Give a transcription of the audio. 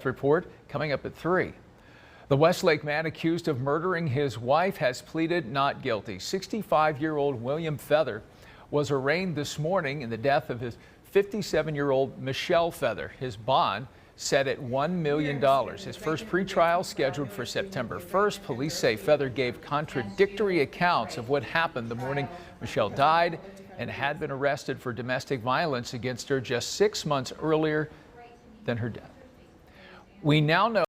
Health Report coming up at 3. The Westlake man accused of murdering his wife has pleaded not guilty. 65-year-old William Feather was arraigned this morning in the death of his 57-year-old Michelle Feather. His bond set at $1 million. His first pretrial scheduled for September 1st. Police say Feather gave contradictory accounts of what happened the morning Michelle died and had been arrested for domestic violence against her just 6 months earlier than her death. We now know